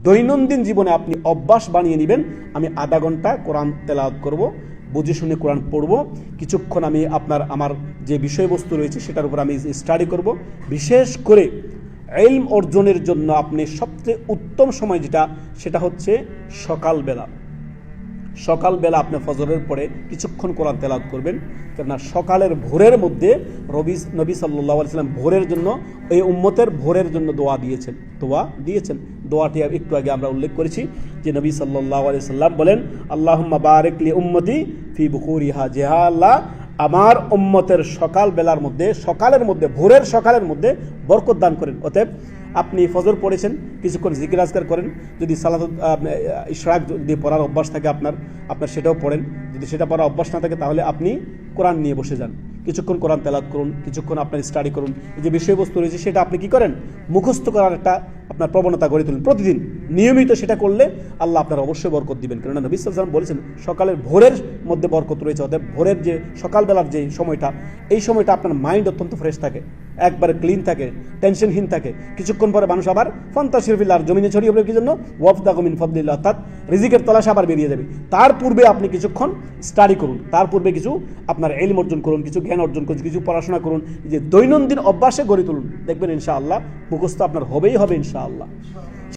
দৈনন্দিন জীবনে আপনি অভ্যাস বানিয়ে নেবেন, আমি আধা ঘন্টা কোরআন তেলাওয়াত করব, বুঝে শুনে কোরআন পড়ব, কিছুক্ষণ আমি আমার যে বিষয়বস্তু রয়েছে সেটার উপর আমি স্টাডি করব। বিশেষ করে ইলম অর্জনের জন্য আপনি সবচেয়ে উত্তম সময় সেটা হচ্ছে সকালবেলা। সকালবেলা আপনি ফজরের পরে কিছুক্ষণ কোরআন তেলাওয়াত করবেন, কেননা সকালের ভোরের মধ্যে নবী সাল্লাল্লাহু আলাইহি সাল্লাম ভোরের জন্য, এই উম্মতের ভোরের জন্য দোয়া দিয়েছেন। দোয়াটি একটু আগে আমরা উল্লেখ করেছি যে নবী সাল্লাল্লাহু আলাইহি সাল্লাম বলেন, আল্লাহুম্মা বারিক লি উম্মতি ফি বুকুরিহা, যে আল্লাহ আমার উম্মতের সকালের মধ্যে ভোরের সকালের মধ্যে বরকত দান করেন। অতএব আপনি ফজর পড়েছেন, কিছুক্ষণ জিকির আজকার করেন, যদি সালাতুল ইশরাক যদি পড়ার অভ্যাস থাকে আপনার সেটাও পড়েন, যদি সেটা পড়ার অভ্যাস না থাকে তাহলে আপনি কোরআন নিয়ে বসে যান, কিছুক্ষণ কোরআন তেলাওয়াত করুন, কিছুক্ষণ আপনার স্টাডি করুন। যে বিষয়বস্তু রয়েছে সেটা আপনি কি করেন, মুখস্থ করার একটা আপনার প্রবণতা গড়ে তুলুন প্রতিদিন, নিয়মিত সেটা করলে আল্লাহ আপনার অবশ্যই বরকত দিবেন। কেননা নবী সাল্লাল্লাহু আলাইহি ওয়াসাল্লাম বলেছেন সকালের ভোরের মধ্যে বরকত রয়েছে। অতএব ভোরের যে সকালবেলার যে সময়টা, এই সময়টা আপনার মাইন্ড অত্যন্ত ফ্রেশ থাকে, একবারে ক্লিন থাকে, টেনশনহীন থাকে। কিছুক্ষণ পরে মানুষ আবার ফান্তাশির ফিল আরদ, জমিনে ছড়িয়ে পড়বে কি জন্য, ওয়াবতাগু মিন ফাদলিল্লাহ, অর্থাৎ রিজিকের তলাশে আবার বেরিয়ে যাবে। তার পূর্বে আপনি কিছুক্ষণ স্টাডি করুন, তার পূর্বে কিছু আপনার ইলম অর্জন করুন, কিছু জ্ঞান অর্জন করুন, কিছু পড়াশোনা করুন, যে দৈনন্দিন অভ্যাসে গড়ে তুলুন। দেখবেন ইনশাআল্লাহ মুখস্থ আপনার হবেই হবে ইনশাআল্লাহ।